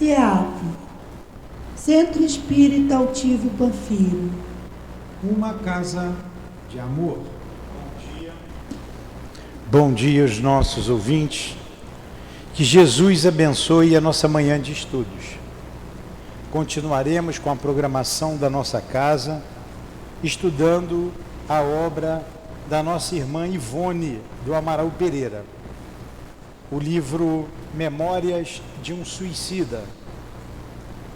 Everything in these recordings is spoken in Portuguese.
CEAP, Centro Espírita Altivo Panfiro. Uma casa de amor. Bom dia aos nossos ouvintes. Que Jesus abençoe a nossa manhã de estudos. Continuaremos com a programação da nossa casa, estudando a obra da nossa irmã Ivone do Amaral Pereira, o livro Memórias de um Suicida,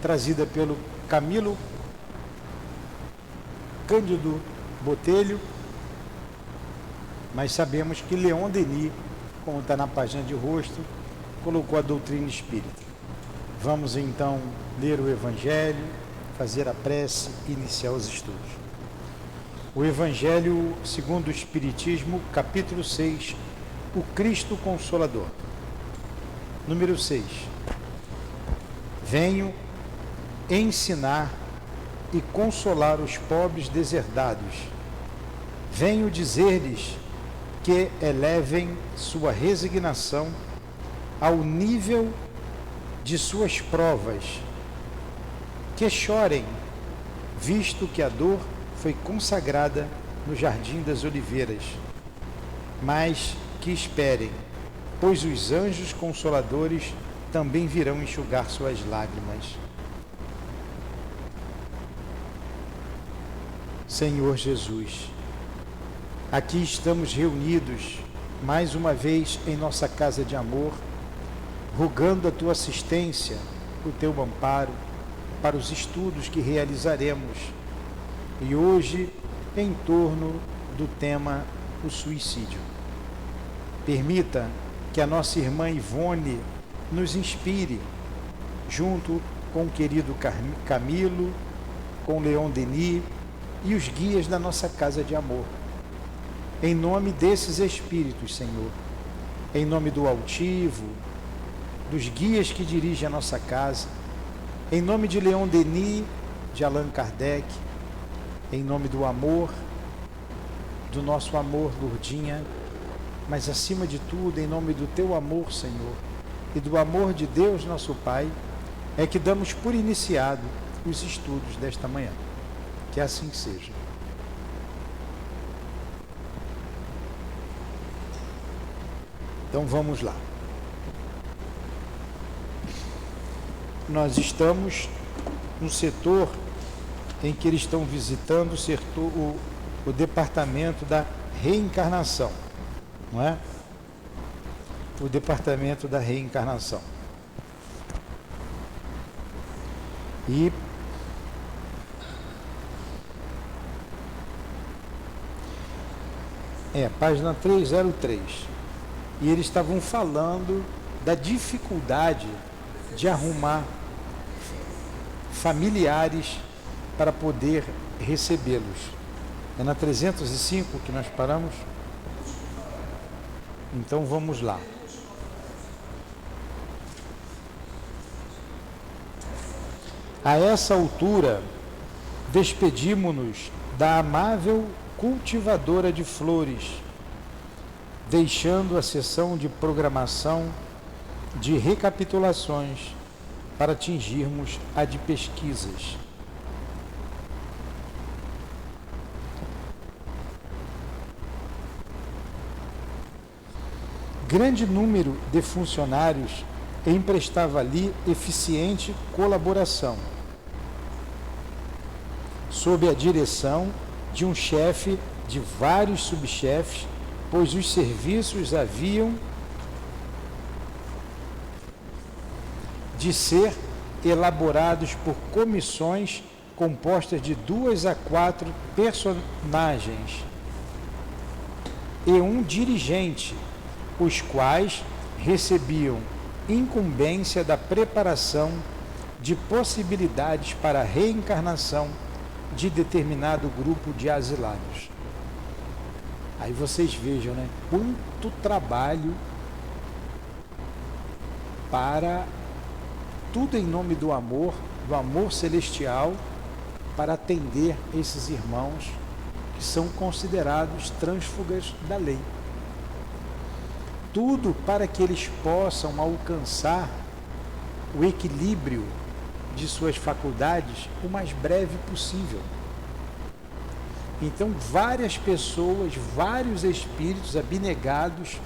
trazida pelo Camilo Cândido Botelho, mas sabemos que Leon Denis, como está na página de rosto, colocou a doutrina espírita. Vamos então ler o Evangelho, fazer a prece e iniciar os estudos. O Evangelho segundo o Espiritismo, capítulo 6, o Cristo Consolador. Número 6. Venho ensinar e consolar os pobres deserdados. Venho dizer-lhes que elevem sua resignação ao nível de suas provas, que chorem, visto que a dor foi consagrada no Jardim das Oliveiras, mas que esperem, pois os anjos consoladores também virão enxugar suas lágrimas. Senhor Jesus, aqui estamos reunidos mais uma vez em nossa casa de amor, rogando a tua assistência, o teu amparo para os estudos que realizaremos, e hoje em torno do tema o suicídio. Permita que a nossa irmã Ivone nos inspire, junto com o querido Camilo, com Leon Denis e os guias da nossa casa de amor. Em nome desses espíritos, Senhor, em nome do altivo, dos guias que dirigem a nossa casa, em nome de Leon Denis, de Allan Kardec, em nome do amor, do nosso amor, Lourdinha, mas acima de tudo, em nome do teu amor, Senhor, e do amor de Deus, nosso Pai, é que damos por iniciado os estudos desta manhã. Que assim seja. Então vamos lá. Nós estamos no setor em que eles estão visitando o departamento da reencarnação, não é? O departamento da reencarnação. E página 303. E eles estavam falando da dificuldade de arrumar familiares para poder recebê-los. É na 305 que nós paramos? Então vamos lá. A essa altura, despedimo-nos da amável cultivadora de flores, deixando a sessão de programação de recapitulações para atingirmos a de pesquisas. Grande número de funcionários emprestava ali eficiente colaboração, sob a direção de um chefe de vários subchefes, pois os serviços haviam de ser elaborados por comissões compostas de 2 a 4 personagens e um dirigente, os quais recebiam incumbência da preparação de possibilidades para a reencarnação de determinado grupo de asilados. Aí vocês vejam, né? Quanto trabalho para tudo em nome do amor celestial, para atender esses irmãos que são considerados trânsfugas da lei. Tudo para que eles possam alcançar o equilíbrio de suas faculdades o mais breve possível. Então, várias pessoas, vários espíritos abnegados,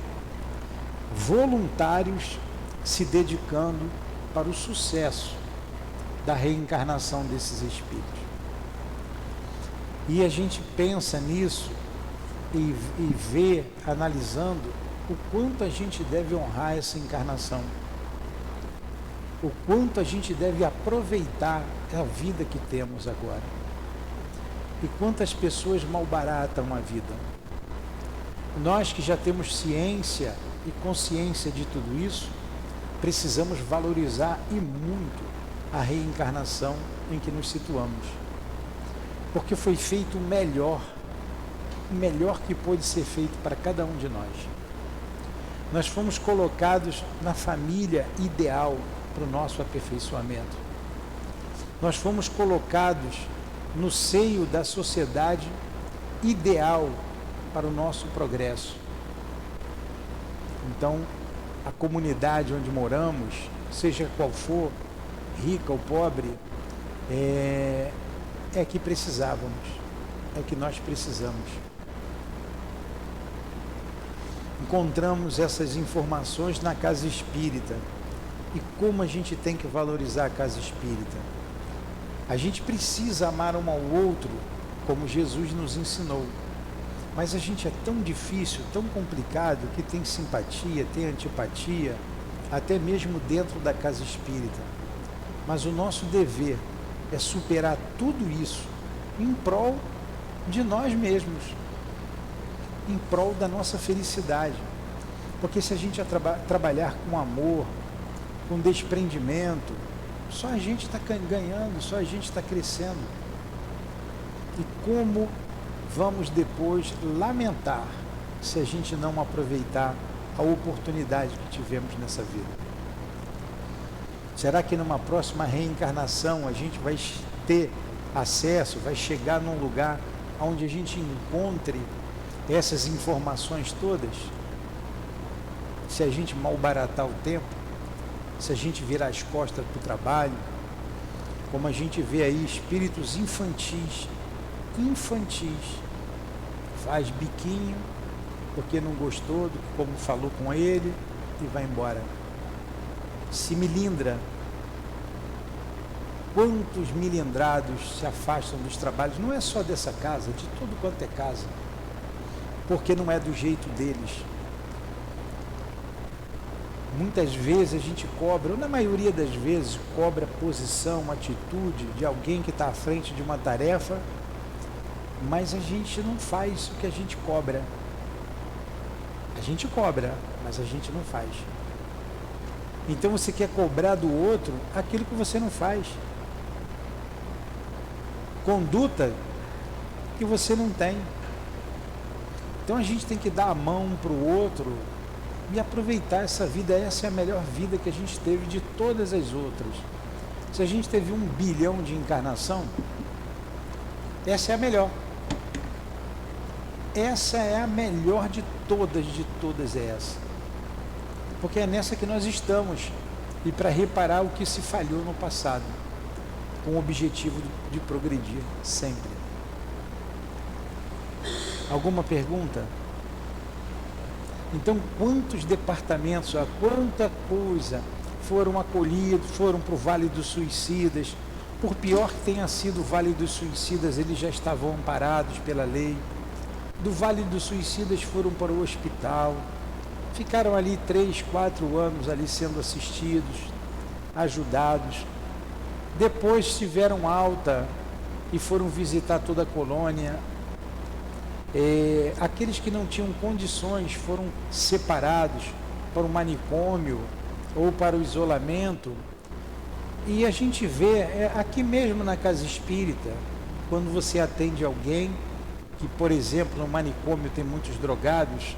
voluntários, se dedicando para o sucesso da reencarnação desses espíritos. E a gente pensa nisso e vê, analisando, o quanto a gente deve honrar essa encarnação, o quanto a gente deve aproveitar a vida que temos agora, e quantas pessoas malbaratam a vida. Nós que já temos ciência e consciência de tudo isso, precisamos valorizar e muito a reencarnação em que nos situamos, porque foi feito o melhor que pôde ser feito para cada um de nós. Nós fomos colocados na família ideal para o nosso aperfeiçoamento. Nós fomos colocados no seio da sociedade ideal para o nosso progresso. Então, a comunidade onde moramos, seja qual for, rica ou pobre, é que precisávamos, é que nós precisamos. Encontramos essas informações na casa espírita. E como a gente tem que valorizar a casa espírita? A gente precisa amar um ao outro, como Jesus nos ensinou. Mas a gente é tão difícil, tão complicado, que tem simpatia, tem antipatia, até mesmo dentro da casa espírita. Mas o nosso dever é superar tudo isso em prol de nós mesmos, em prol da nossa felicidade. Porque se a gente trabalhar com amor, com desprendimento, só a gente está ganhando, só a gente está crescendo. E como vamos depois lamentar se a gente não aproveitar a oportunidade que tivemos nessa vida? Será que numa próxima reencarnação a gente vai ter acesso, vai chegar num lugar onde a gente encontre essas informações todas? Se a gente malbaratar o tempo, se a gente virar as costas para o trabalho, como a gente vê aí espíritos infantis, faz biquinho porque não gostou do que como falou com ele e vai embora. Se milindra. Quantos milindrados se afastam dos trabalhos, não é só dessa casa, de tudo quanto é casa, porque não é do jeito deles. Muitas vezes a gente cobra, ou na maioria das vezes, cobra posição, atitude de alguém que está à frente de uma tarefa, mas a gente não faz o que a gente cobra. A gente cobra, mas a gente não faz. Então você quer cobrar do outro aquilo que você não faz. Conduta que você não tem. Então a gente tem que dar a mão um para o outro e aproveitar essa vida. Essa é a melhor vida que a gente teve de todas as outras. Se a gente teve 1 bilhão de encarnação, essa é a melhor. Essa é a melhor de todas é essa. Porque é nessa que nós estamos, e para reparar o que se falhou no passado, com o objetivo de progredir sempre. Alguma pergunta? Então, quantos departamentos, quanta coisa foram acolhidos, foram para o Vale dos Suicidas. Por pior que tenha sido o Vale dos Suicidas, eles já estavam amparados pela lei. Do Vale dos Suicidas foram para o hospital, ficaram ali 3, 4 anos ali sendo assistidos, ajudados. Depois tiveram alta e foram visitar toda a colônia. Aqueles que não tinham condições foram separados para o manicômio ou para o isolamento. E a gente vê aqui mesmo na casa espírita, quando você atende alguém que, por exemplo, no manicômio tem muitos drogados,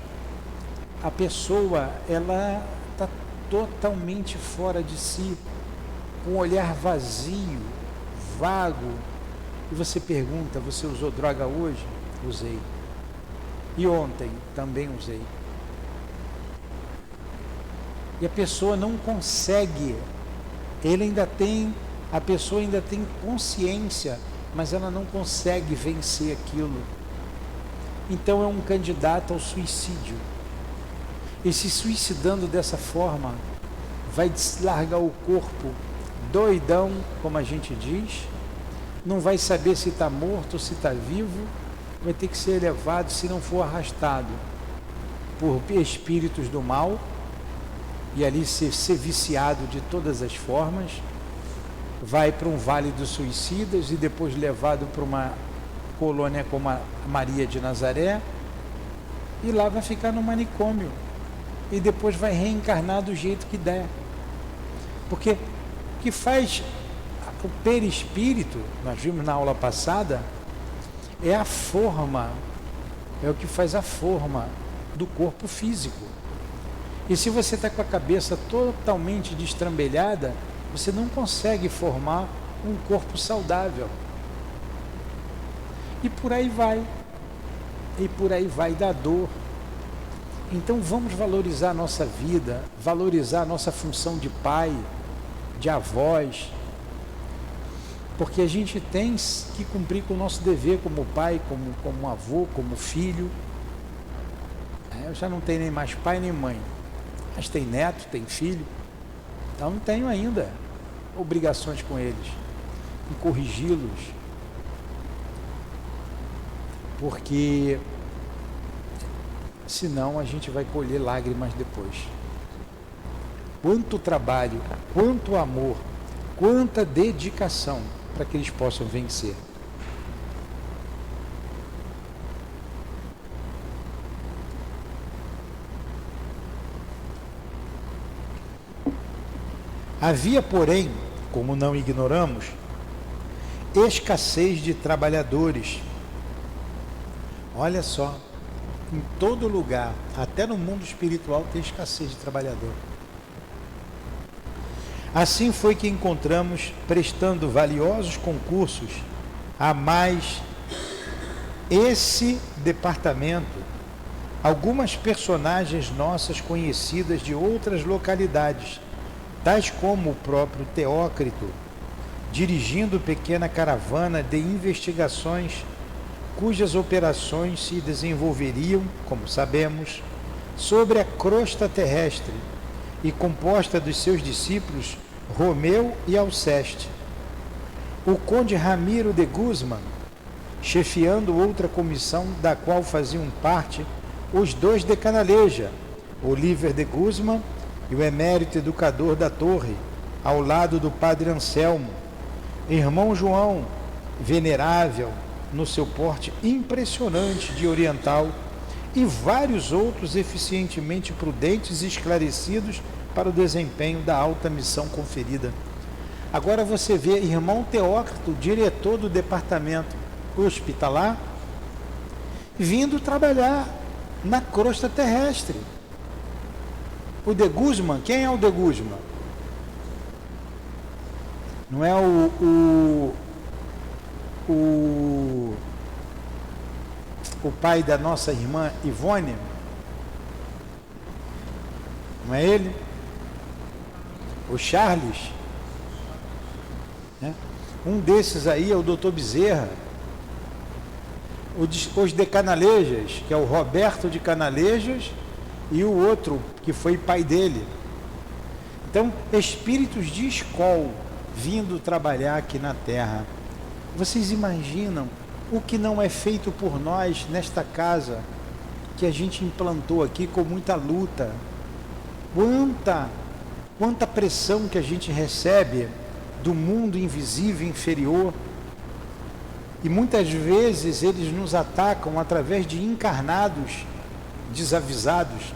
a pessoa ela está totalmente fora de si, com um olhar vazio, vago, e você pergunta: você usou droga hoje? Usei. E ontem também usei. E a pessoa não consegue a pessoa ainda tem consciência, mas ela não consegue vencer aquilo. Então é um candidato ao suicídio. E se suicidando dessa forma, vai largar o corpo doidão, como a gente diz, não vai saber se está morto ou se está vivo, vai ter que ser levado, se não for arrastado por espíritos do mal, e ali ser viciado de todas as formas, vai para um vale dos suicidas e depois levado para uma colônia como a Maria de Nazaré, e lá vai ficar no manicômio, e depois vai reencarnar do jeito que der. Porque o que faz o perispírito, nós vimos na aula passada, é a forma, é o que faz a forma do corpo físico. E se você está com a cabeça totalmente destrambelhada, você não consegue formar um corpo saudável. E por aí vai da dor. Então vamos valorizar a nossa vida, valorizar a nossa função de pai, de avós, porque a gente tem que cumprir com o nosso dever como pai, como avô, como filho. Eu já não tenho nem mais pai nem mãe, mas tem neto, tem filho, então não tenho ainda obrigações com eles, em corrigi-los, porque senão a gente vai colher lágrimas depois. Quanto trabalho, quanto amor, quanta dedicação para que eles possam vencer. Havia, porém, como não ignoramos, escassez de trabalhadores. Olha só, em todo lugar, até no mundo espiritual, tem escassez de trabalhador. Assim foi que encontramos, prestando valiosos concursos a mais esse departamento, algumas personagens nossas conhecidas de outras localidades, tais como o próprio Teócrito, dirigindo pequena caravana de investigações cujas operações se desenvolveriam, como sabemos, sobre a crosta terrestre e composta dos seus discípulos Romeu e Alceste. O conde Ramiro de Guzmán, chefiando outra comissão da qual faziam parte os dois de Canaleja, Oliver de Guzmán e o emérito educador da Torre, ao lado do padre Anselmo, irmão João, venerável no seu porte impressionante de oriental, e vários outros eficientemente prudentes e esclarecidos para o desempenho da alta missão conferida. Agora você vê irmão Teócrito, diretor do departamento hospitalar, vindo trabalhar na crosta terrestre. O de Guzmán, quem é o de Guzmán? Não é o pai da nossa irmã Ivone? Não é ele? O Charles? Né? Um desses aí é o doutor Bezerra. Os de Canalejas, que é o Roberto de Canalejas, e o outro, que foi pai dele. Então, espíritos de escola vindo trabalhar aqui na Terra. Vocês imaginam o que não é feito por nós nesta casa que a gente implantou aqui com muita luta? Quanta pressão que a gente recebe do mundo invisível inferior, e muitas vezes eles nos atacam através de encarnados desavisados,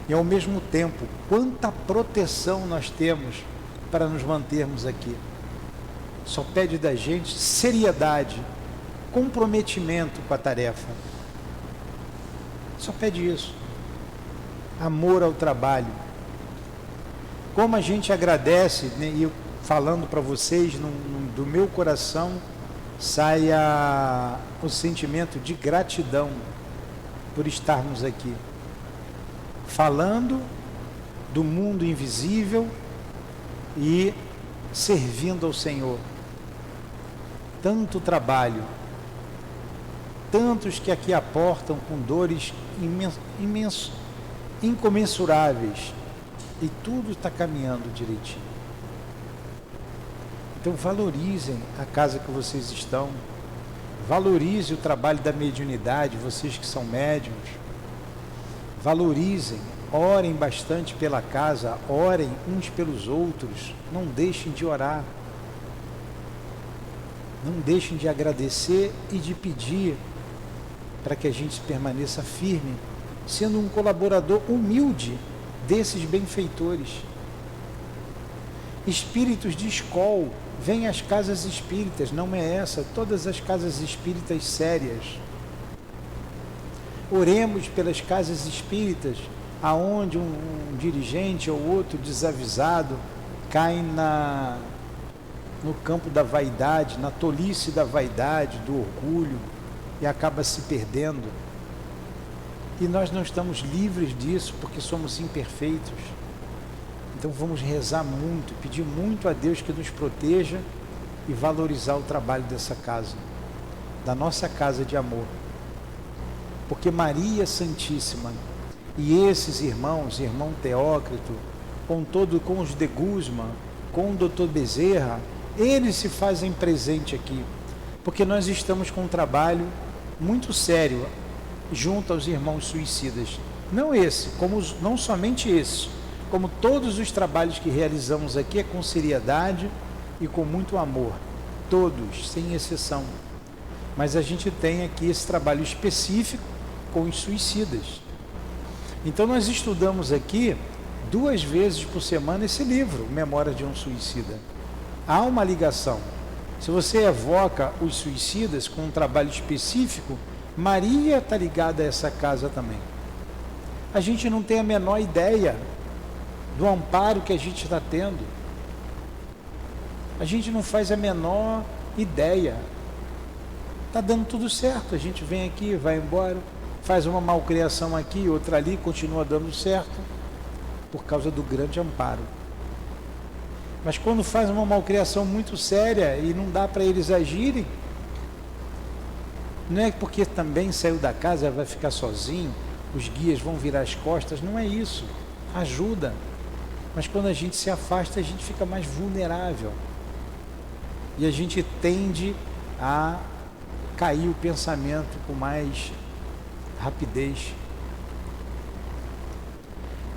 e ao mesmo tempo quanta proteção nós temos para nos mantermos aqui. Só pede da gente seriedade, comprometimento com a tarefa, só pede isso, amor ao trabalho. Como a gente agradece, né, e eu falando para vocês, do meu coração saia o sentimento de gratidão por estarmos aqui, falando do mundo invisível, e servindo ao Senhor. Tanto trabalho, tantos que aqui aportam com dores incomensuráveis, e tudo está caminhando direitinho. Então valorizem a casa que vocês estão, valorize o trabalho da mediunidade, vocês que são médiuns, valorizem, orem bastante pela casa, orem uns pelos outros, não deixem de orar, não deixem de agradecer e de pedir para que a gente permaneça firme, sendo um colaborador humilde desses benfeitores. Espíritos de escola, vêm às casas espíritas, não é essa, todas as casas espíritas sérias. Oremos pelas casas espíritas, aonde um dirigente ou outro desavisado cai no campo da vaidade, na tolice da vaidade, do orgulho, e acaba se perdendo. E nós não estamos livres disso porque somos imperfeitos. Então vamos rezar muito, pedir muito a Deus que nos proteja e valorizar o trabalho dessa casa, da nossa casa de amor. Porque Maria Santíssima e esses irmãos, irmão Teócrito, com os de Guzman, com o doutor Bezerra, eles se fazem presente aqui, porque nós estamos com um trabalho muito sério junto aos irmãos suicidas. Não somente esse, como todos os trabalhos que realizamos aqui é com seriedade e com muito amor, todos, sem exceção. Mas a gente tem aqui esse trabalho específico com os suicidas. Então nós estudamos aqui 2 vezes por semana esse livro, Memória de um Suicida. Há uma ligação. Se você evoca os suicidas com um trabalho específico, Maria está ligada a essa casa também. A gente não tem a menor ideia do amparo que a gente está tendo. A gente não faz a menor ideia. Está dando tudo certo. A gente vem aqui, vai embora, faz uma malcriação aqui, outra ali, continua dando certo, por causa do grande amparo. Mas quando faz uma malcriação muito séria e não dá para eles agirem, não é porque também saiu da casa, vai ficar sozinho, os guias vão virar as costas, não é isso. Ajuda. Mas quando a gente se afasta, a gente fica mais vulnerável. E a gente tende a cair o pensamento com mais rapidez.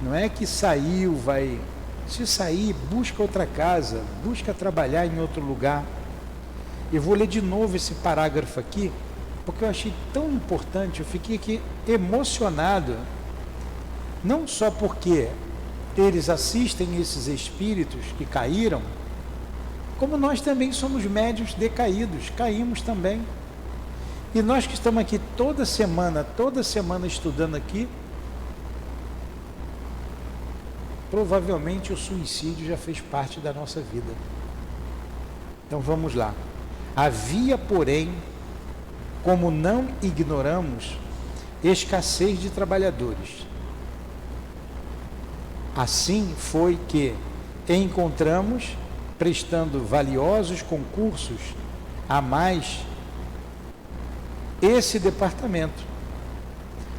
Não é que saiu, vai... Se sair, busca outra casa, busca trabalhar em outro lugar. Eu vou ler de novo esse parágrafo aqui, porque eu achei tão importante, eu fiquei aqui emocionado, não só porque eles assistem esses espíritos que caíram, como nós também somos médiuns decaídos, caímos também. E nós que estamos aqui toda semana estudando aqui, provavelmente o suicídio já fez parte da nossa vida. Então vamos lá. Havia, porém, como não ignoramos, escassez de trabalhadores. Assim foi que encontramos, prestando valiosos concursos a mais esse departamento.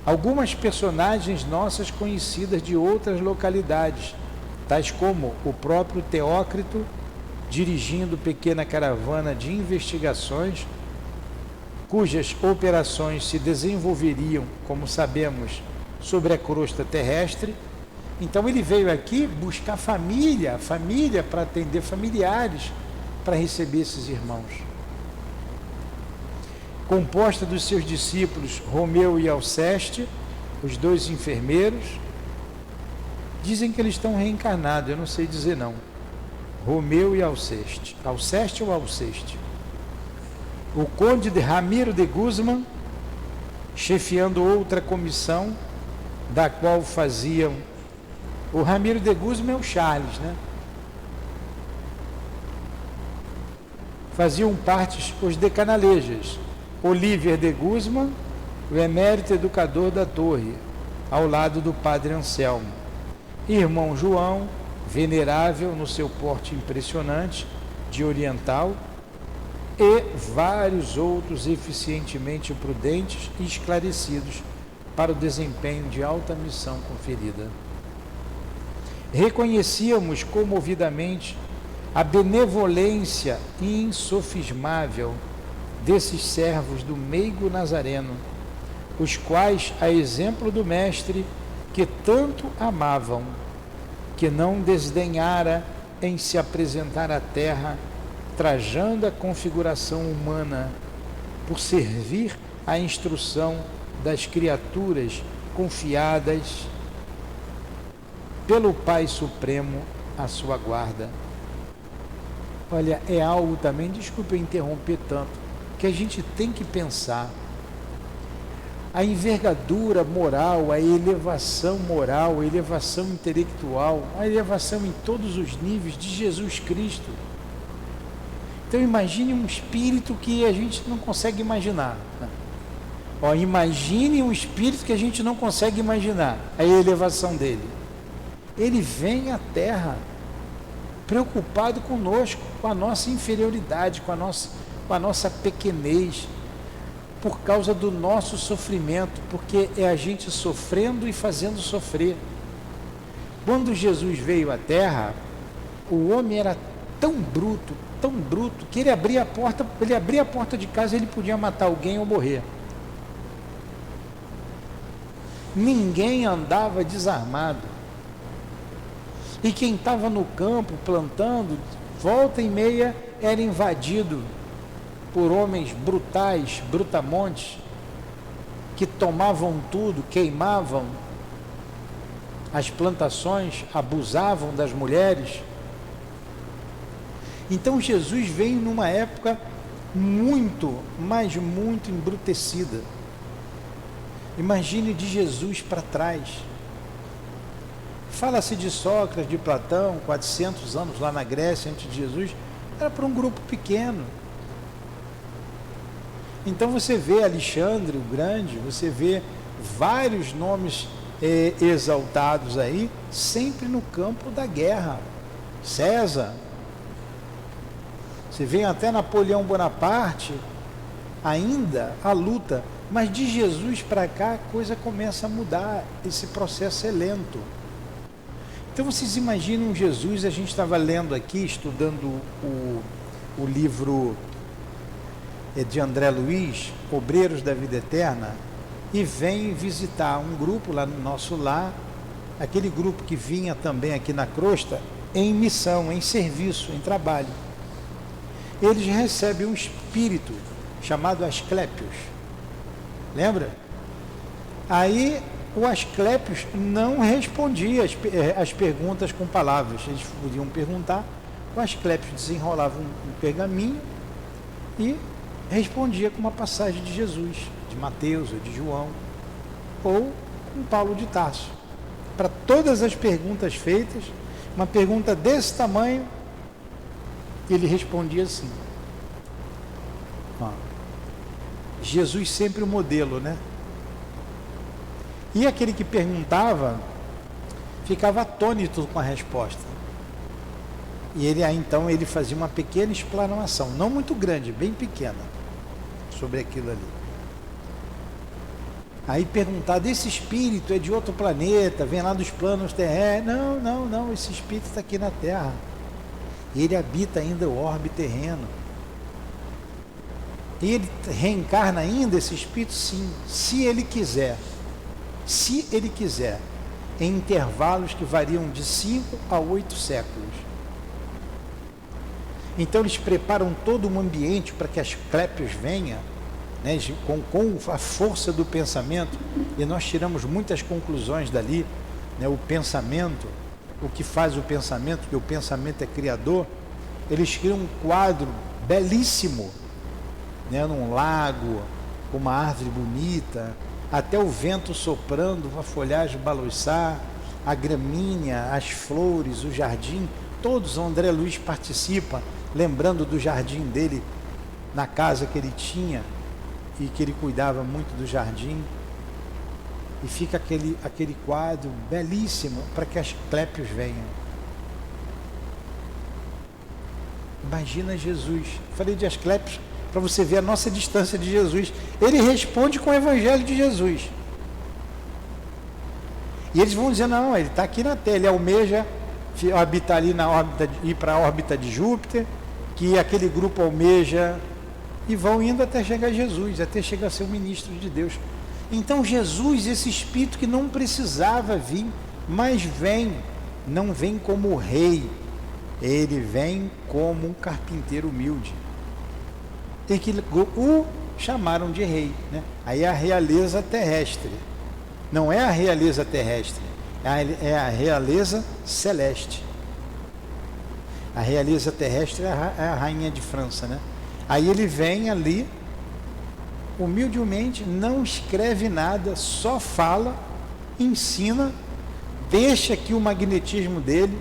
Algumas personagens nossas conhecidas de outras localidades, tais como o próprio Teócrito, dirigindo pequena caravana de investigações, cujas operações se desenvolveriam, como sabemos, sobre a crosta terrestre. Então ele veio aqui buscar família para atender familiares, para receber esses irmãos. Composta dos seus discípulos Romeu e Alceste, os 2 enfermeiros. Dizem que eles estão reencarnados, eu não sei dizer não. Romeu e Alceste. Alceste ou Alceste? O conde de Ramiro de Guzman, chefiando outra comissão, da qual faziam... O Ramiro de Guzman é o Charles, né? Faziam parte os decanalejas. Olivier de Guzman, o emérito educador da torre, ao lado do padre Anselmo. Irmão João, venerável no seu porte impressionante, de oriental, e vários outros eficientemente prudentes e esclarecidos para o desempenho de alta missão conferida. Reconhecíamos comovidamente a benevolência insofismável desses servos do meigo Nazareno, os quais, a exemplo do Mestre, que tanto amavam, que não desdenhara em se apresentar à terra, trajando a configuração humana, por servir à instrução das criaturas confiadas pelo Pai Supremo à sua guarda. Olha, é algo também, desculpe eu interromper tanto, que a gente tem que pensar. A envergadura moral, a elevação moral, a elevação intelectual, a elevação em todos os níveis de Jesus Cristo. Então imagine um espírito que a gente não consegue imaginar. Imagine um espírito que a gente não consegue imaginar, a elevação dele. Ele vem à Terra preocupado conosco, com a nossa inferioridade, com a nossa pequenez, por causa do nosso sofrimento, porque é a gente sofrendo e fazendo sofrer. Quando Jesus veio à Terra, o homem era tão bruto, que ele abria a porta de casa, ele podia matar alguém ou morrer. Ninguém andava desarmado. E quem estava no campo plantando, volta e meia era invadido por homens brutais, brutamontes, que tomavam tudo, queimavam as plantações, abusavam das mulheres. Então Jesus veio numa época muito, mas muito embrutecida. Imagine de Jesus para trás. Fala-se de Sócrates, de Platão, 400 anos lá na Grécia antes de Jesus, era para um grupo pequeno. Então você vê Alexandre o Grande, você vê vários nomes exaltados aí, sempre no campo da guerra. César, você vê até Napoleão Bonaparte, ainda a luta, mas de Jesus para cá a coisa começa a mudar, esse processo é lento. Então vocês imaginam Jesus, a gente estava lendo aqui, estudando o livro de André Luiz, Obreiros da Vida Eterna, e vem visitar um grupo lá no nosso lar, aquele grupo que vinha também aqui na crosta, em missão, em serviço, em trabalho. Eles recebem um espírito chamado Asclépios. Lembra? Aí o Asclépios não respondia as perguntas com palavras. Eles podiam perguntar, o Asclépios desenrolava um pergaminho e respondia com uma passagem de Jesus, de Mateus ou de João, ou com Paulo de Tarso. Para todas as perguntas feitas, uma pergunta desse tamanho, ele respondia assim. Jesus sempre o modelo, né? E aquele que perguntava ficava atônito com a resposta. E ele aí então ele fazia uma pequena explanação, não muito grande, bem pequena, sobre aquilo ali. Aí perguntar, esse espírito é de outro planeta, vem lá dos planos terrestres? Não, esse espírito está aqui na Terra. E ele habita ainda o orbe terreno. E ele reencarna ainda, esse espírito? Sim, se ele quiser. Se ele quiser, em intervalos que variam de 5 a 8 séculos. Então eles preparam todo um ambiente para que Asclépios venha, né, com a força do pensamento, e nós tiramos muitas conclusões dali, né, o pensamento, o que faz o pensamento, porque o pensamento é criador. Eles criam um quadro belíssimo, né, num lago, com uma árvore bonita, até o vento soprando, a folhagem balouçar, a gramínea, as flores, o jardim, todos. O André Luiz participa, lembrando do jardim dele, na casa que ele tinha, e que ele cuidava muito do jardim. E fica aquele quadro belíssimo para que Asclépios venham. Imagina Jesus. Falei de Asclepios para você ver a nossa distância de Jesus. Ele responde com o evangelho de Jesus. E eles vão dizer, não, ele está aqui na Terra, ele almeja habitar ali na órbita, ir para a órbita de Júpiter, que aquele grupo almeja, e vão indo até chegar a Jesus, até chegar a ser o ministro de Deus. Então Jesus, esse Espírito que não precisava vir, mas vem, não vem como rei, ele vem como um carpinteiro humilde, e que o chamaram de rei, né? Aí é a realeza terrestre, não é a realeza terrestre, é a realeza celeste. A realeza terrestre é a rainha de França, né? Aí ele vem ali, humildemente, não escreve nada, só fala, ensina, deixa aqui o magnetismo dele.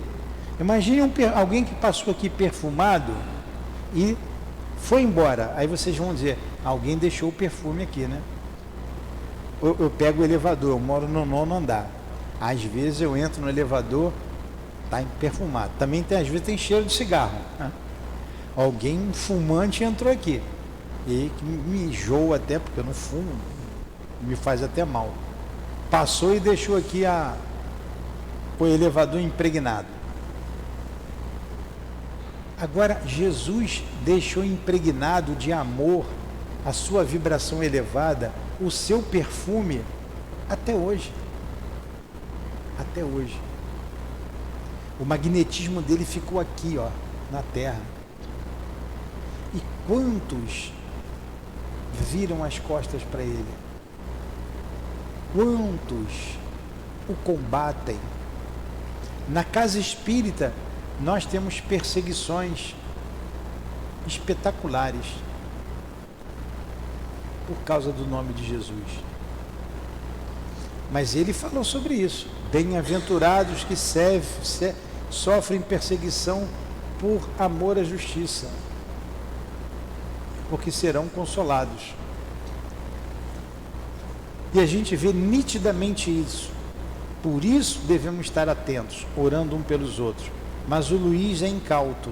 Imagine alguém que passou aqui perfumado e foi embora. Aí vocês vão dizer, alguém deixou o perfume aqui, né? Eu pego o elevador, eu moro no 9º andar. Às vezes eu entro no elevador, está perfumado. Também às vezes tem cheiro de cigarro, né? Alguém, um fumante, entrou aqui. E que me enjoa até, porque eu não fumo, me faz até mal. Passou e deixou aqui o elevador impregnado. Agora, Jesus deixou impregnado de amor a sua vibração elevada, o seu perfume, até hoje. Até hoje. O magnetismo dele ficou aqui, ó, na Terra. E quantos viram as costas para ele? Quantos o combatem? Na casa espírita, nós temos perseguições espetaculares por causa do nome de Jesus. Mas ele falou sobre isso. Bem-aventurados que sofrem perseguição por amor à justiça, porque serão consolados. E a gente vê nitidamente isso. Por isso devemos estar atentos, orando um pelos outros. Mas o Luiz é incauto.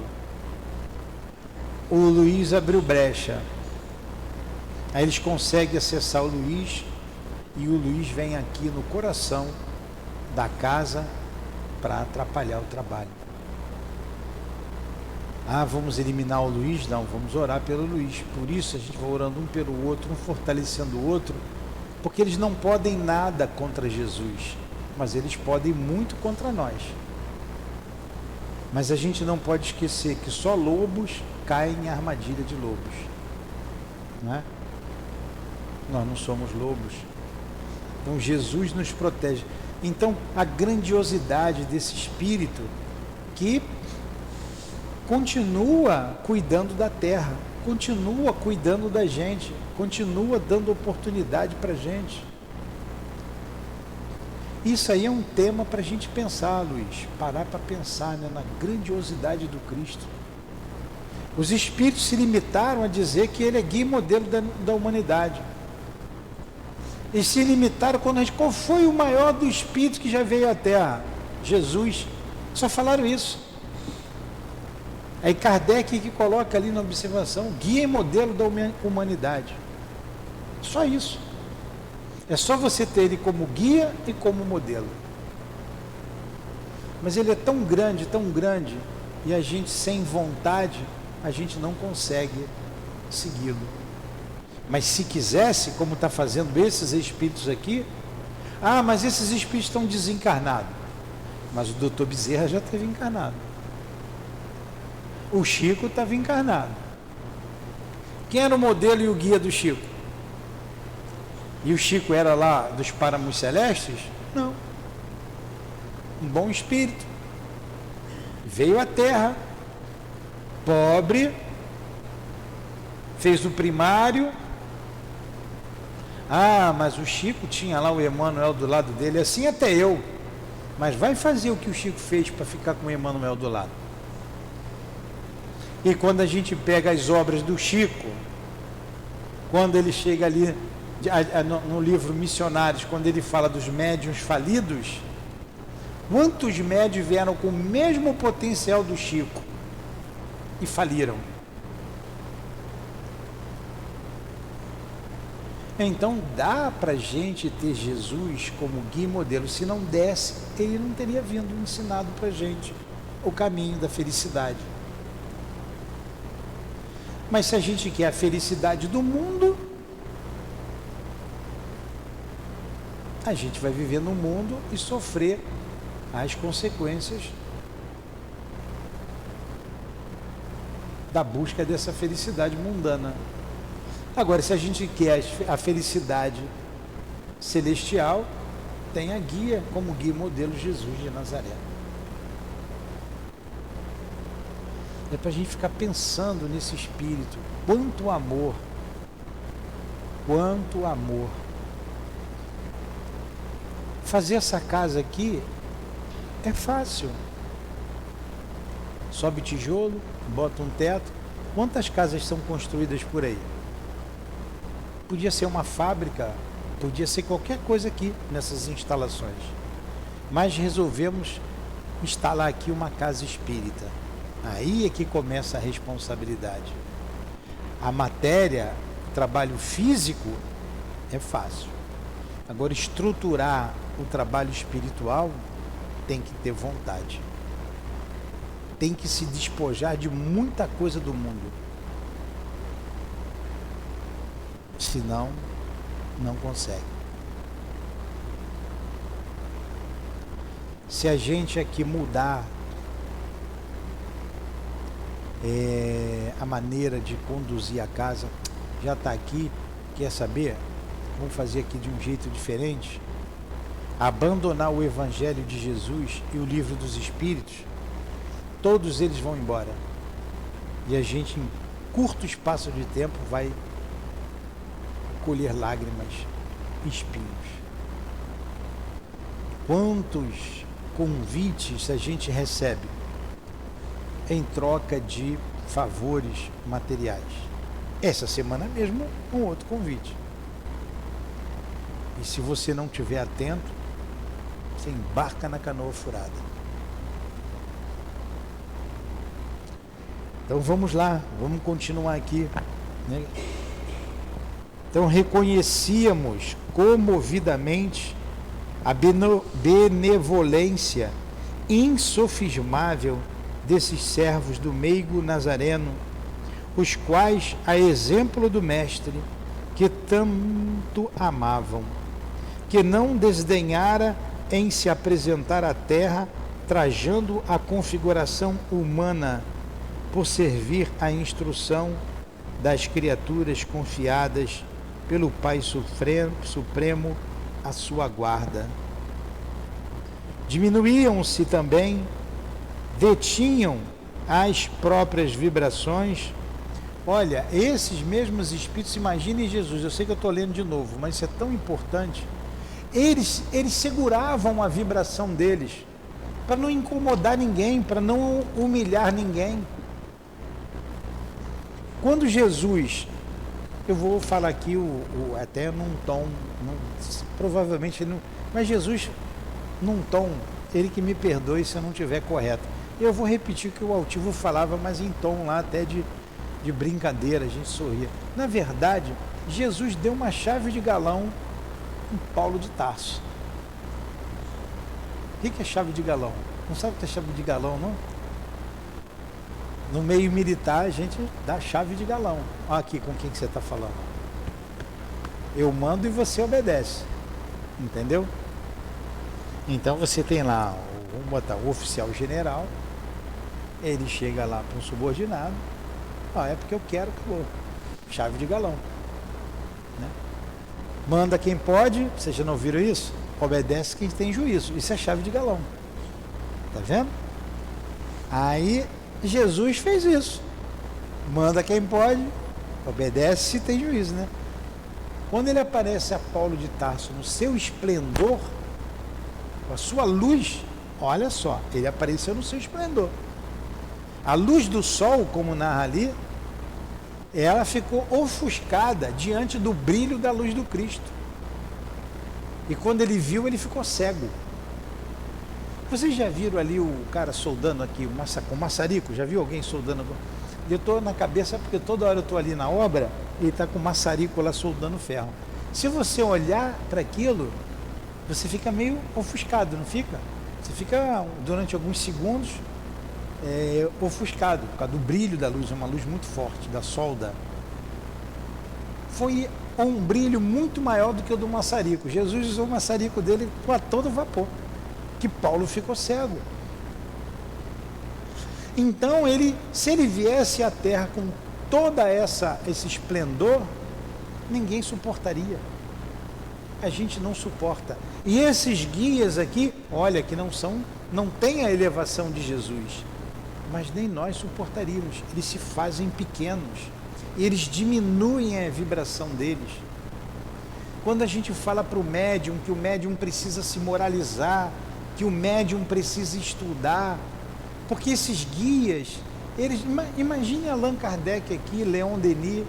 O Luiz abriu brecha. Aí eles conseguem acessar o Luiz, e o Luiz vem aqui no coração da casa para atrapalhar o trabalho. Ah, vamos eliminar o Luiz? Não, vamos orar pelo Luiz. Por isso a gente vai orando um pelo outro, um fortalecendo o outro, porque eles não podem nada contra Jesus, mas eles podem muito contra nós. Mas a gente não pode esquecer que só lobos caem em armadilha de lobos, não é? Nós não somos lobos. Então Jesus nos protege. Então a grandiosidade desse Espírito que continua cuidando da terra, continua cuidando da gente, continua dando oportunidade para a gente. Isso aí é um tema para a gente pensar, Luiz, parar para pensar, né, na grandiosidade do Cristo. Os Espíritos se limitaram a dizer que ele é guia e modelo da humanidade. Eles se limitaram qual foi o maior dos Espíritos que já veio à Terra? Jesus. Só falaram isso. Aí Kardec que coloca ali na observação, guia e modelo da humanidade. Só isso. É só você ter ele como guia e como modelo. Mas ele é tão grande, e a gente sem vontade, a gente não consegue segui-lo. Mas se quisesse, como está fazendo esses espíritos aqui, mas esses espíritos estão desencarnados. Mas o doutor Bezerra já esteve encarnado. O Chico estava encarnado. Quem era o modelo e o guia do Chico? E o Chico era lá dos páramos celestes? Não. Um bom espírito. Veio à Terra, pobre, fez o primário. Mas o Chico tinha lá o Emmanuel do lado dele, assim até eu. Mas vai fazer o que o Chico fez para ficar com o Emmanuel do lado. E quando a gente pega as obras do Chico, quando ele chega ali no livro Missionários, quando ele fala dos médiuns falidos, quantos médiuns vieram com o mesmo potencial do Chico e faliram. Então dá para a gente ter Jesus como guia e modelo. Se não desse, ele não teria vindo ensinado para a gente o caminho da felicidade. Mas se a gente quer a felicidade do mundo, a gente vai viver no mundo e sofrer as consequências da busca dessa felicidade mundana. Agora, se a gente quer a felicidade celestial, tem a guia, como guia e modelo, Jesus de Nazaré. É para a gente ficar pensando nesse espírito. Quanto amor! Quanto amor! Fazer essa casa aqui é fácil. Sobe tijolo, bota um teto. Quantas casas são construídas por aí? Podia ser uma fábrica, podia ser qualquer coisa aqui nessas instalações. Mas resolvemos instalar aqui uma casa espírita. Aí é que começa a responsabilidade. A matéria, o trabalho físico é fácil. Agora, estruturar o trabalho espiritual tem que ter vontade. Tem que se despojar de muita coisa do mundo. Senão, não consegue. Se a gente aqui mudar a maneira de conduzir a casa, já está aqui, quer saber? Vamos fazer aqui de um jeito diferente. Abandonar o Evangelho de Jesus e o Livro dos Espíritos, todos eles vão embora. E a gente, em curto espaço de tempo, vai colher lágrimas, espinhos. Quantos convites a gente recebe em troca de favores materiais? Essa semana mesmo, um outro convite. E se você não estiver atento, você embarca na canoa furada. Então vamos lá, vamos continuar aqui, né? Então reconhecíamos comovidamente a benevolência insofismável desses servos do meigo nazareno, os quais, a exemplo do mestre, que tanto amavam, que não desdenhara em se apresentar à terra, trajando a configuração humana, por servir à instrução das criaturas confiadas pelo Pai Supremo à sua guarda. Diminuíam-se também, detinham as próprias vibrações. Olha, esses mesmos espíritos, imaginem Jesus, eu sei que eu estou lendo de novo, mas isso é tão importante. Eles seguravam a vibração deles, para não incomodar ninguém, para não humilhar ninguém. Quando Jesus, eu vou falar aqui até num tom, provavelmente, mas Jesus, num tom, ele que me perdoe se eu não estiver correto. Eu vou repetir o que o altivo falava, mas em tom lá até de brincadeira, a gente sorria. Na verdade, Jesus deu uma chave de galão em Paulo de Tarso. O que é chave de galão? Não sabe o que é chave de galão, não? No meio militar, a gente dá chave de galão. Olha aqui com quem que você está falando. Eu mando e você obedece. Entendeu? Então você tem lá, vamos botar o oficial general, ele chega lá para um subordinado, é porque eu quero, acabou. Chave de galão. Né? Manda quem pode, vocês já não viram isso? Obedece quem tem juízo. Isso é chave de galão. Tá vendo? Aí Jesus fez isso. Manda quem pode, obedece se tem juízo, né? Quando ele aparece a Paulo de Tarso no seu esplendor, com a sua luz, olha só, ele apareceu no seu esplendor. A luz do sol, como narra ali, ela ficou ofuscada diante do brilho da luz do Cristo. E quando ele viu, ele ficou cego. Vocês já viram ali o cara soldando aqui, com maçarico? Já viu alguém soldando? Eu estou na cabeça porque toda hora eu estou ali na obra e ele está com o maçarico lá soldando ferro. Se você olhar para aquilo, você fica meio ofuscado, não fica? Você fica durante alguns segundos ofuscado por causa do brilho da luz, é uma luz muito forte, da solda. Foi um brilho muito maior do que o do maçarico. Jesus usou o maçarico dele a todo vapor, que Paulo ficou cego. Então, se ele viesse à terra com toda esse esplendor, ninguém suportaria. A gente não suporta. E esses guias aqui, olha, que não tem a elevação de Jesus, mas nem nós suportaríamos. Eles se fazem pequenos, eles diminuem a vibração deles. Quando a gente fala para o médium que o médium precisa se moralizar, que o médium precisa estudar, porque esses guias, imagine Allan Kardec aqui, Leon Denis,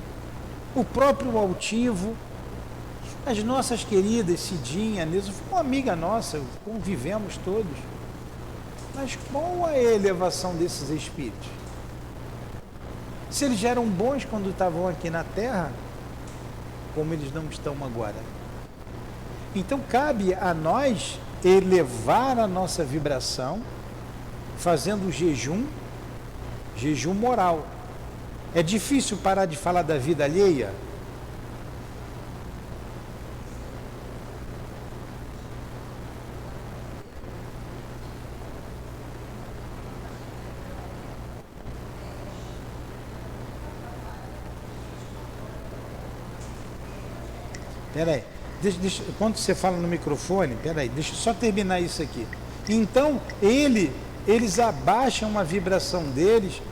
o próprio Altivo, as nossas queridas Cidinha, Neuza, foi uma amiga nossa, convivemos todos. Mas qual a elevação desses espíritos? Se eles já eram bons quando estavam aqui na Terra, como eles não estão agora. Então cabe a nós elevar a nossa vibração, fazendo jejum moral. É difícil parar de falar da vida alheia? Peraí, quando você fala no microfone, deixa eu só terminar isso aqui. Então, eles abaixam a vibração deles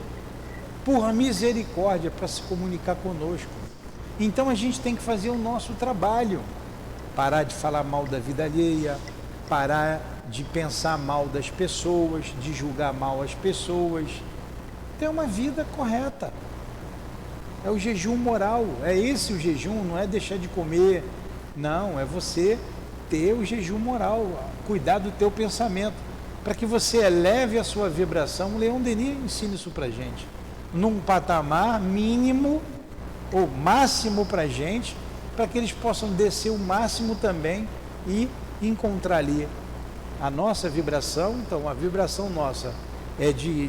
por misericórdia para se comunicar conosco. Então a gente tem que fazer o nosso trabalho, parar de falar mal da vida alheia, parar de pensar mal das pessoas, de julgar mal as pessoas, ter uma vida correta. É o jejum moral, é esse o jejum, não é deixar de comer, não, é você ter o jejum moral, cuidar do teu pensamento, para que você eleve a sua vibração. O Leon Denis ensina isso para a gente, num patamar mínimo ou máximo para a gente, para que eles possam descer o máximo também e encontrar ali a nossa vibração. Então a vibração nossa é de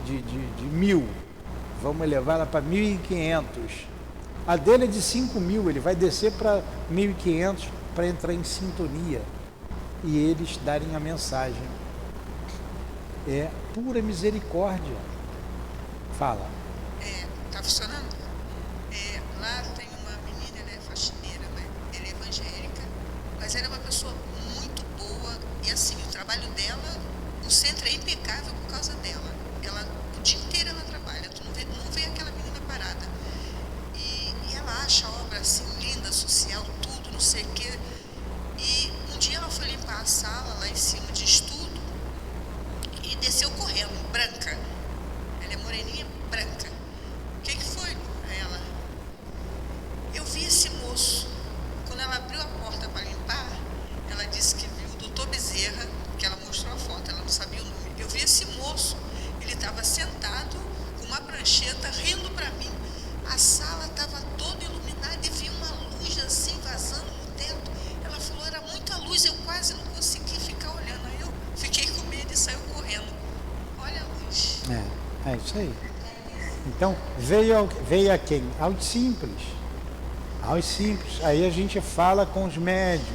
1000, vamos elevá-la para 1500, a dele é de 5000, ele vai descer para 1500 para entrar em sintonia e eles darem a mensagem. É pura misericórdia. Fala. Tá funcionando? Lá tem uma menina, ela é faxineira, né? Ela é evangélica, mas ela é uma pessoa muito boa e assim, o trabalho dela, o centro é impecável por causa dela. Ela, o dia inteiro ela trabalha, tu não vê aquela menina parada. E ela acha a obra assim, linda, social, tudo, não sei o quê. E um dia ela foi limpar a sala lá em cima de estudo e desceu correndo, branca. Ela é moreninha, branca. O que foi? Ela. Eu vi esse moço. Quando ela abriu a porta para limpar, ela disse que viu o doutor Bezerra, que ela mostrou a foto, ela não sabia o nome. Eu vi esse moço, ele estava sentado com uma prancheta, rindo para mim. A sala estava toda iluminada e vi uma luz assim vazando no teto. Ela falou, era muita luz, eu quase não consegui ficar olhando. Aí eu fiquei com medo e saiu correndo. Olha a luz. É isso aí. Então, veio a quem? Aos simples. Aos simples. Aí a gente fala com os médiuns.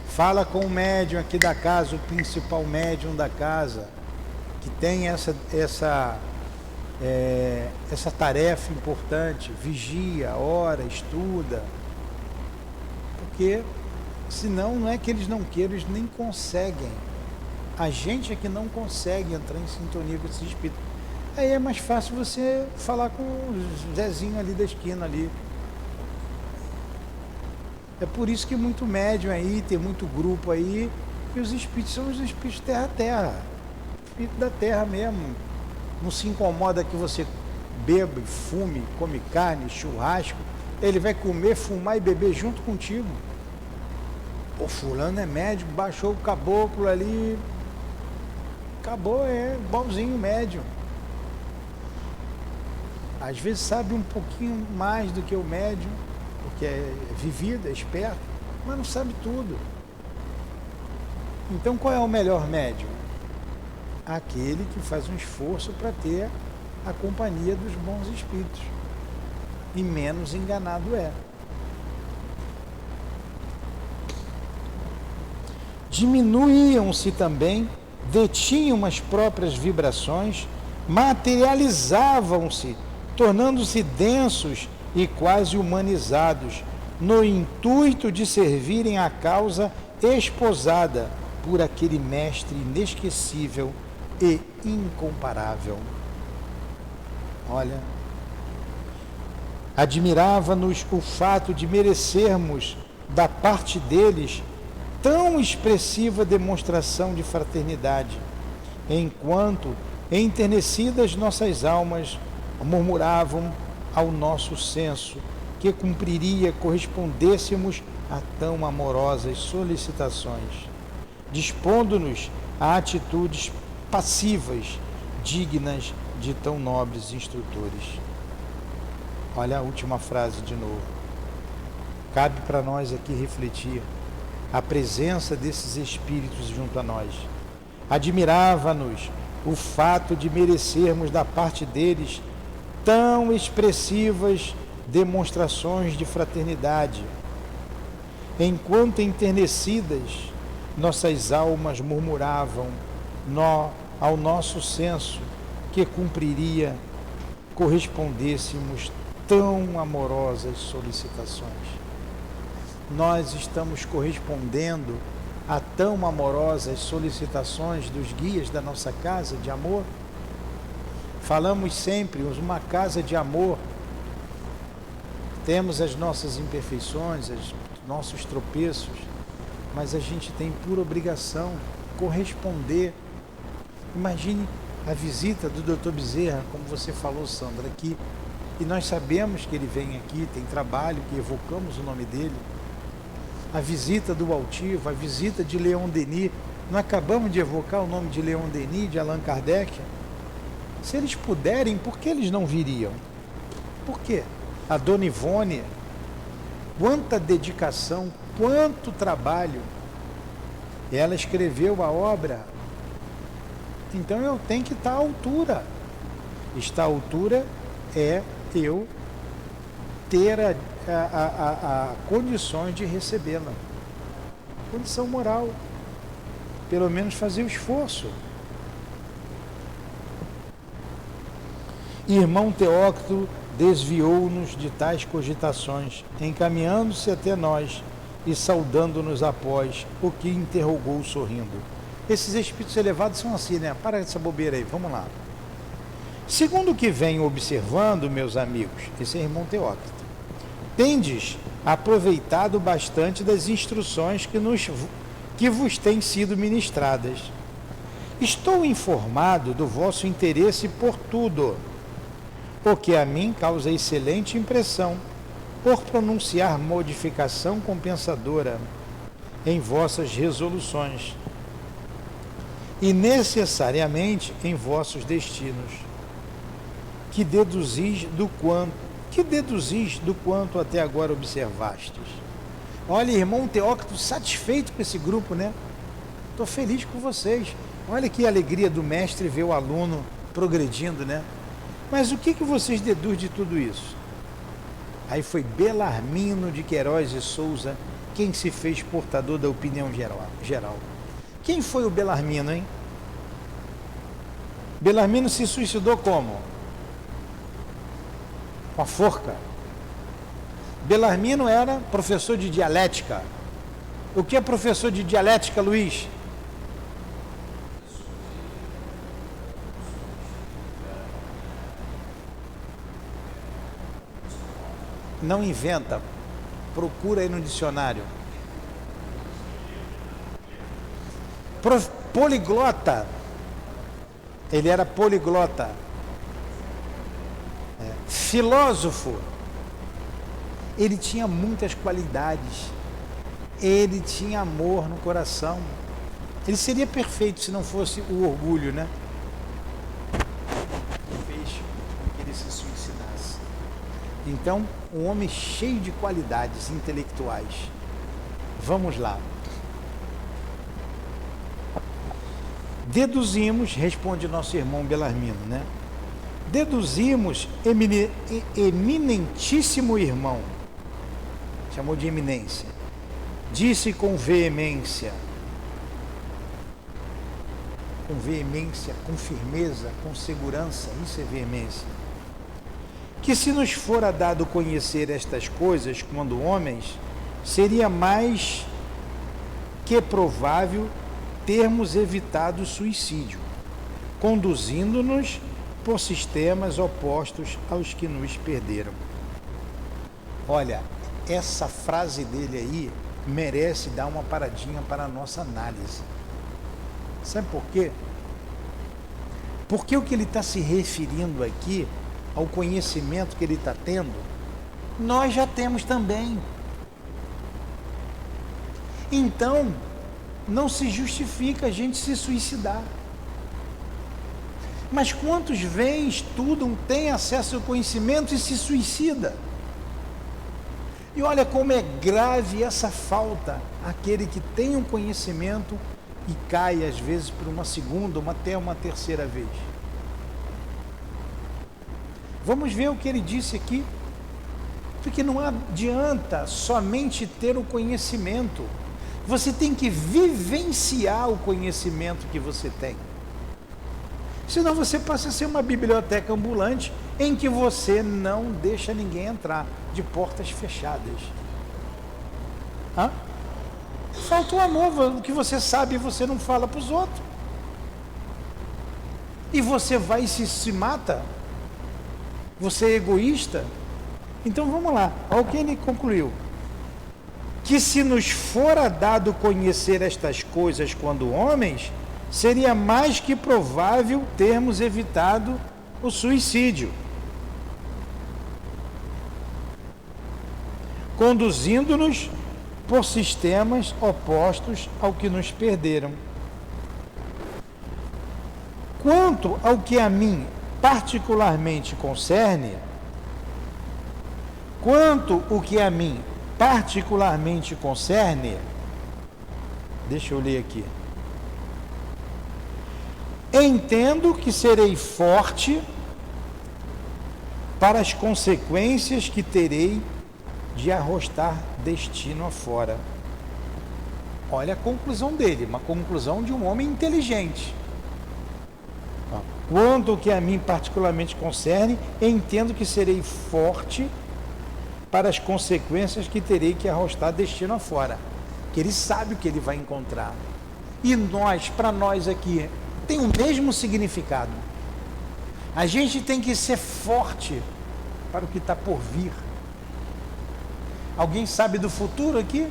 Fala com o médium aqui da casa, o principal médium da casa, que tem essa tarefa importante. Vigia, ora, estuda. Porque, senão, não é que eles não queiram, eles nem conseguem. A gente é que não consegue entrar em sintonia com esse espírito. Aí é mais fácil você falar com o Zezinho ali da esquina ali. É por isso que muito médium aí, tem muito grupo aí, e os espíritos são os espíritos terra-terra. Espírito da terra mesmo. Não se incomoda que você beba, fume, come carne, churrasco. Ele vai comer, fumar e beber junto contigo. Pô, fulano é médico, baixou o caboclo ali. Acabou, é igualzinho médium. Às vezes sabe um pouquinho mais do que o médium, porque é vivido, é esperto, mas não sabe tudo. Então qual é o melhor médium? Aquele que faz um esforço para ter a companhia dos bons espíritos. E menos enganado é. Diminuíam-se também, detinham as próprias vibrações, materializavam-se, tornando-se densos e quase humanizados, no intuito de servirem à causa esposada por aquele mestre inesquecível e incomparável. Olha, admirava-nos o fato de merecermos da parte deles tão expressiva demonstração de fraternidade, enquanto, enternecidas nossas almas, murmuravam ao nosso senso que cumpriria correspondêssemos a tão amorosas solicitações, dispondo-nos a atitudes passivas, dignas de tão nobres instrutores. Olha a última frase de novo. Cabe para nós aqui refletir a presença desses espíritos junto a nós. Admirava-nos o fato de merecermos da parte deles tão expressivas demonstrações de fraternidade, enquanto enternecidas nossas almas murmuravam ao nosso senso que cumpriria correspondêssemos tão amorosas solicitações. Nós estamos correspondendo a tão amorosas solicitações dos guias da nossa casa de amor? Falamos sempre, uma casa de amor. Temos as nossas imperfeições, os nossos tropeços, mas a gente tem por obrigação corresponder. Imagine a visita do Dr. Bezerra, como você falou, Sandra, aqui, e nós sabemos que ele vem aqui, tem trabalho, que evocamos o nome dele. A visita do Altivo, a visita de Leon Denis, não acabamos de evocar o nome de Leon Denis, de Allan Kardec? Se eles puderem, por que eles não viriam? Por quê? A Dona Ivone, quanta dedicação, quanto trabalho. Ela escreveu a obra. Então eu tenho que estar à altura. Estar à altura é eu ter a condições de recebê-la. Condição moral. Pelo menos fazer o esforço. Irmão Teócrito desviou-nos de tais cogitações, encaminhando-se até nós e saudando-nos após, o que interrogou sorrindo. Esses espíritos elevados são assim, né? Para essa bobeira aí, vamos lá. Segundo o que venho observando, meus amigos, esse é irmão Teócrito, tendes aproveitado bastante das instruções que vos têm sido ministradas. Estou informado do vosso interesse por tudo, o que a mim causa excelente impressão, por pronunciar modificação compensadora em vossas resoluções e necessariamente em vossos destinos, que deduzis do quanto até agora observastes. Olha, irmão Teócrito, satisfeito com esse grupo, né? Estou feliz com vocês. Olha que alegria do mestre ver o aluno progredindo, né? Mas o que vocês deduzem de tudo isso? Aí foi Belarmino de Queiroz e Souza quem se fez portador da opinião geral. Quem foi o Belarmino, hein? Belarmino se suicidou como? Com a forca. Belarmino era professor de dialética. O que é professor de dialética, Luiz? Não inventa, procura aí no dicionário. Poliglota. Ele era poliglota. Filósofo. Ele tinha muitas qualidades. Ele tinha amor no coração. Ele seria perfeito se não fosse o orgulho, né? Fez com que ele se suicidasse. Então, um homem cheio de qualidades intelectuais. Vamos lá. Deduzimos, responde nosso irmão Belarmino, né? Deduzimos, eminentíssimo irmão, chamou de eminência, disse com veemência, com firmeza, com segurança, isso é veemência, que se nos fora dado conhecer estas coisas quando homens, seria mais que provável termos evitado o suicídio, conduzindo-nos por sistemas opostos aos que nos perderam. Olha, essa frase dele aí merece dar uma paradinha para a nossa análise. Sabe por quê? Porque o que ele está se referindo aqui, ao conhecimento que ele está tendo, nós já temos também. Então, não se justifica a gente se suicidar. Mas quantos vêm, estudam, têm acesso ao conhecimento e se suicida? E olha como é grave essa falta, aquele que tem um conhecimento e cai às vezes por uma segunda, até uma terceira vez. Vamos ver o que ele disse aqui, porque não adianta somente ter o conhecimento, você tem que vivenciar o conhecimento que você tem. Senão você passa a ser uma biblioteca ambulante em que você não deixa ninguém entrar, de portas fechadas. Hã? Falta o amor, o que você sabe você não fala para os outros. E você vai e se mata? Você é egoísta? Então vamos lá, olha o que ele concluiu. Que se nos fora dado conhecer estas coisas quando homens, seria mais que provável termos evitado o suicídio, conduzindo-nos por sistemas opostos ao que nos perderam. Quanto ao que a mim particularmente concerne, deixa eu ler aqui. Entendo que serei forte para as consequências que terei de arrostar destino afora. Olha a conclusão dele, uma conclusão de um homem inteligente. Quanto ao que a mim particularmente concerne, entendo que serei forte para as consequências que terei que arrostar destino afora. Que ele sabe o que ele vai encontrar. E nós, para nós aqui, tem o mesmo significado. A gente tem que ser forte para o que está por vir. Alguém sabe do futuro aqui?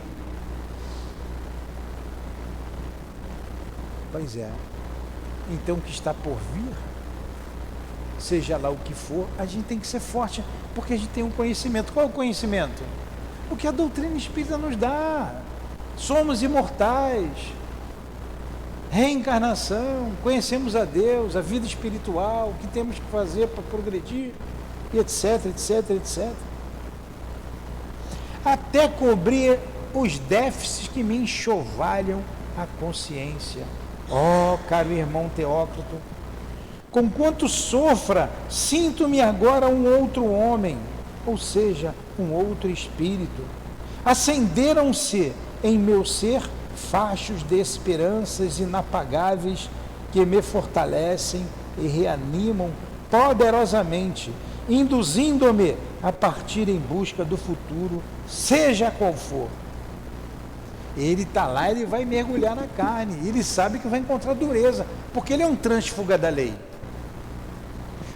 Pois é. Então o que está por vir, seja lá o que for, a gente tem que ser forte, porque a gente tem um conhecimento. Qual é o conhecimento? O que a doutrina espírita nos dá. Somos imortais. Reencarnação, conhecemos a Deus, a vida espiritual, o que temos que fazer para progredir, e etc, etc, etc. Até cobrir os déficits que me enxovalham a consciência. Ó, caro irmão Teócrito, conquanto sofra, sinto-me agora um outro homem, ou seja, um outro espírito. Acenderam-se em meu ser fachos de esperanças inapagáveis que me fortalecem e reanimam poderosamente, induzindo-me a partir em busca do futuro, seja qual for. Ele está lá, ele vai mergulhar na carne, ele sabe que vai encontrar dureza, porque ele é um trânsfuga da lei.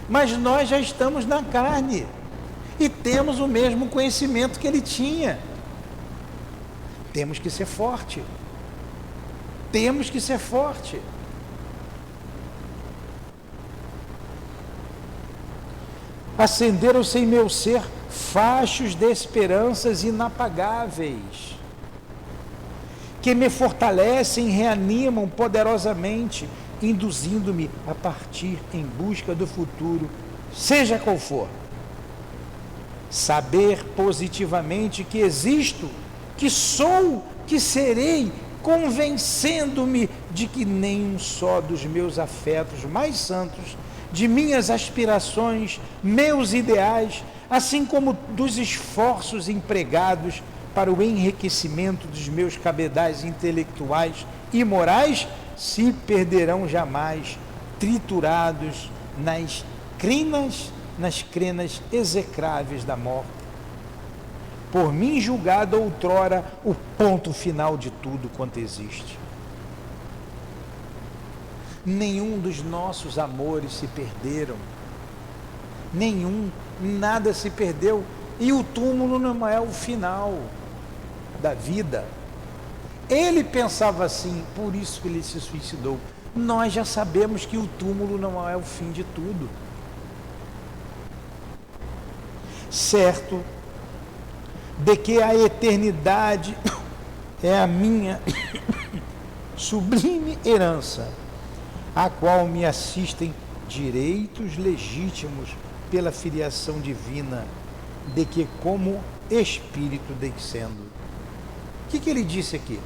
Mas nós já estamos na carne e temos o mesmo conhecimento que ele tinha. Temos que ser forte. Temos que ser forte. Acenderam-se em meu ser fachos de esperanças inapagáveis, que me fortalecem e reanimam poderosamente, induzindo-me a partir em busca do futuro, seja qual for. saber positivamente que existo, que sou, que serei, convencendo-me de que nenhum só dos meus afetos mais santos, de minhas aspirações, meus ideais, assim como dos esforços empregados para o enriquecimento dos meus cabedais intelectuais e morais, se perderão jamais, triturados nas crenas execráveis da morte. Por mim julgado outrora o ponto final de tudo quanto existe. Nenhum dos nossos amores se perderam. Nada se perdeu. E o túmulo não é o final da vida. Ele pensava assim, por isso que ele se suicidou. Nós já sabemos que o túmulo não é o fim de tudo. Certo de que a eternidade é a minha sublime herança, a qual me assistem direitos legítimos pela filiação divina, de que como espírito descendo. O que ele disse aqui?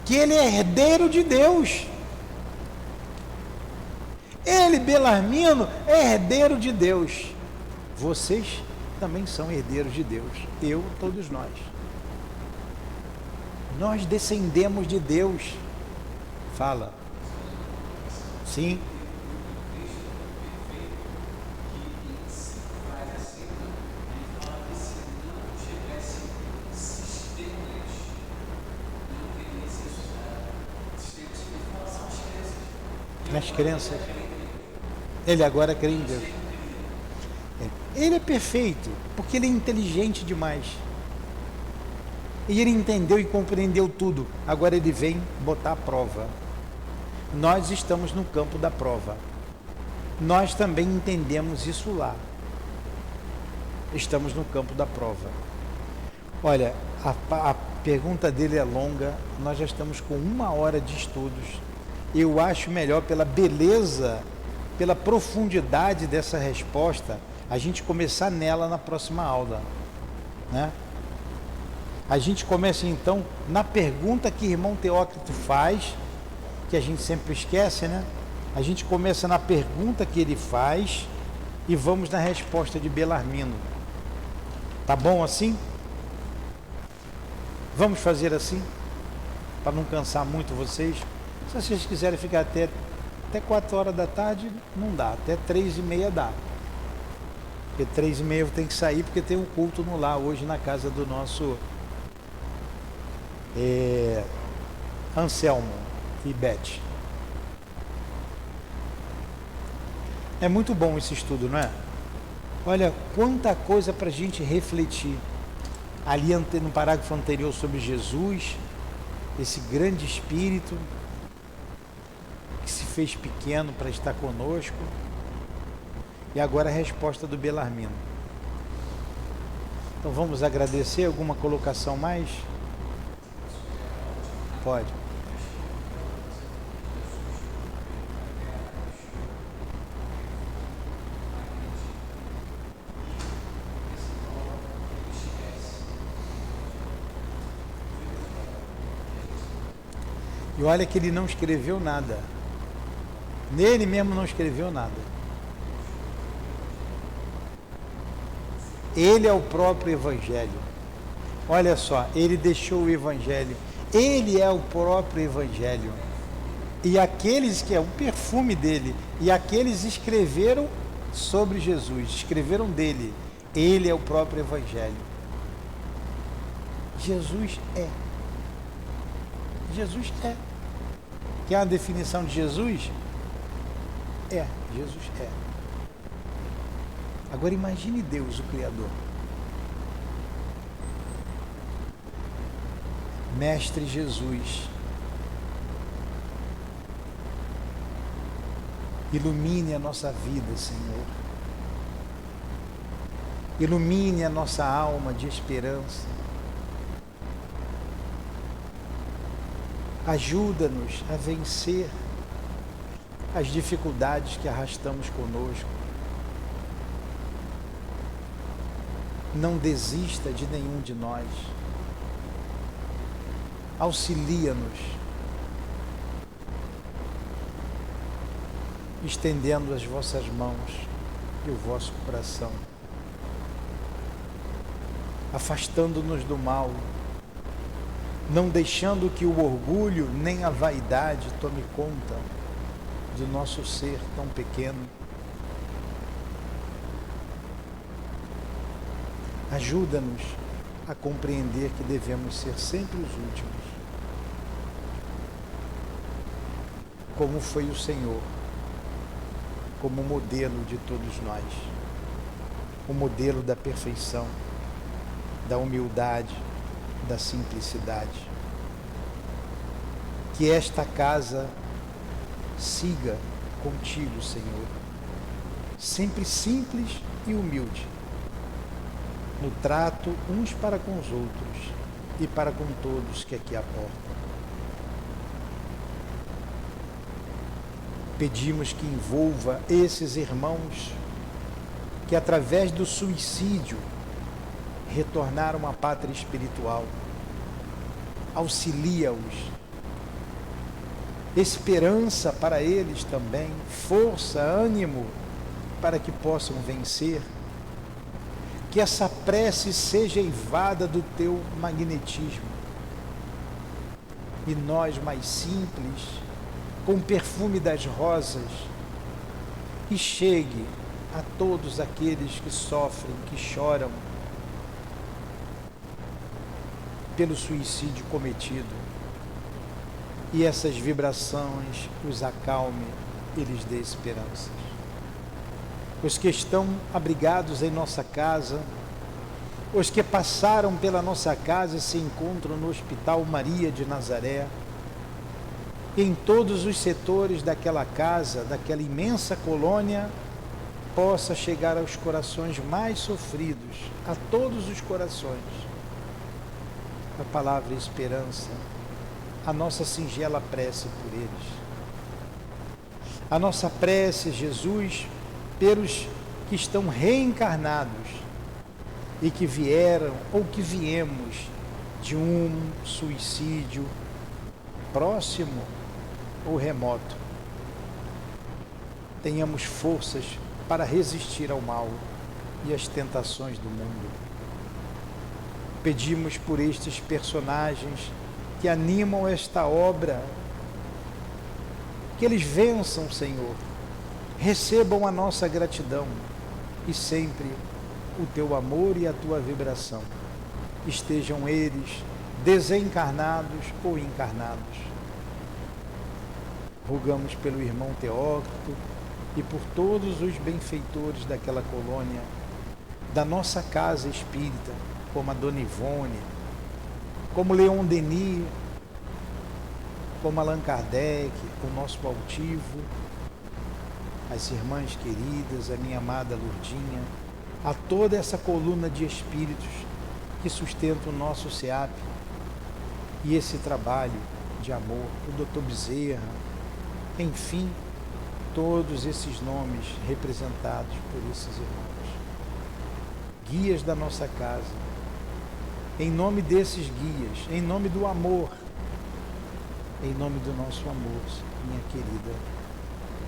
Que ele é herdeiro de Deus. Ele, Belarmino, é herdeiro de Deus. Vocês também são herdeiros de Deus. Eu, todos nós. Nós descendemos de Deus. Fala. Sim. Nas crenças. Ele agora crê em Deus. Ele é perfeito, porque ele é inteligente demais. E ele entendeu e compreendeu tudo. Agora ele vem botar a prova. Nós estamos no campo da prova. Nós também entendemos isso lá. Estamos no campo da prova. Olha, a pergunta dele é longa. Nós já estamos com 1 hora de estudos. Eu acho melhor, pela beleza, pela profundidade dessa resposta, a gente começar nela na próxima aula, né? A gente começa então na pergunta que o irmão Teócrito faz, que a gente sempre esquece, né? A gente começa na pergunta que ele faz e vamos na resposta de Belarmino. Tá bom assim? Vamos fazer assim, para não cansar muito vocês. Se vocês quiserem ficar até 4 horas da tarde, não dá, até 3h30 dá. Porque 3h30 eu tenho que sair, porque tem um culto no lar hoje na casa do nosso Anselmo e Beth. É muito bom esse estudo, não é? Olha, quanta coisa para a gente refletir. Ali no parágrafo anterior sobre Jesus, esse grande espírito que se fez pequeno para estar conosco. E agora a resposta do Belarmino. Então vamos agradecer. Alguma colocação mais? Pode. E olha que ele não escreveu nada. Nele mesmo não escreveu nada. Ele é o próprio Evangelho. Olha só, ele deixou o Evangelho. Ele é o próprio Evangelho. E aqueles que é o perfume dele, e aqueles escreveram sobre Jesus, escreveram dele. Ele é o próprio Evangelho. Jesus é. Jesus é. Quer a definição de Jesus? É, Jesus é. Agora imagine Deus, o Criador. Mestre Jesus, ilumine a nossa vida, Senhor. Ilumine a nossa alma de esperança. Ajuda-nos a vencer as dificuldades que arrastamos conosco. não desista de nenhum de nós. Auxilia-nos, estendendo as vossas mãos e o vosso coração, afastando-nos do mal, não deixando que o orgulho nem a vaidade tome conta do nosso ser tão pequeno. Ajuda-nos a compreender que devemos ser sempre os últimos, como foi o Senhor, como modelo de todos nós, o modelo da perfeição, da humildade, da simplicidade. Que esta casa siga contigo, Senhor, sempre simples e humilde, no trato uns para com os outros e para com todos que aqui aportam. Pedimos que envolva esses irmãos que, através do suicídio, retornaram à pátria espiritual. Auxilia-os, esperança para eles também, força, ânimo para que possam vencer. Que essa prece seja eivada do teu magnetismo e nós, mais simples, com o perfume das rosas, que chegue a todos aqueles que sofrem, que choram pelo suicídio cometido, e essas vibrações os acalme e lhes dê esperanças. Os que estão abrigados em nossa casa, os que passaram pela nossa casa e se encontram no Hospital Maria de Nazaré, em todos os setores daquela casa, daquela imensa colônia, possa chegar aos corações mais sofridos, a todos os corações, a palavra esperança, a nossa singela prece por eles. A nossa prece, Jesus, pelos que estão reencarnados e que vieram ou que viemos de um suicídio próximo ou remoto. Tenhamos forças para resistir ao mal e às tentações do mundo. Pedimos por estes personagens que animam esta obra, que eles vençam, Senhor, recebam a nossa gratidão e sempre o teu amor e a tua vibração. Estejam eles desencarnados ou encarnados. Rogamos pelo irmão Teócrito e por todos os benfeitores daquela colônia, da nossa casa espírita, como a Dona Ivone, como Leon Denis, como Allan Kardec, o nosso altivo, as irmãs queridas, a minha amada Lourdinha, a toda essa coluna de espíritos que sustenta o nosso SEAP e esse trabalho de amor, o Dr. Bezerra, enfim, todos esses nomes representados por esses irmãos, guias da nossa casa. Em nome desses guias, em nome do amor, em nome do nosso amor, minha querida,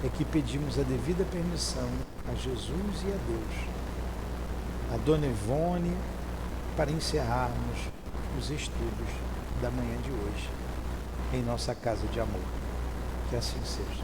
é que pedimos a devida permissão a Jesus e a Deus, a Dona Ivone, para encerrarmos os estudos da manhã de hoje, em nossa casa de amor. Que assim seja.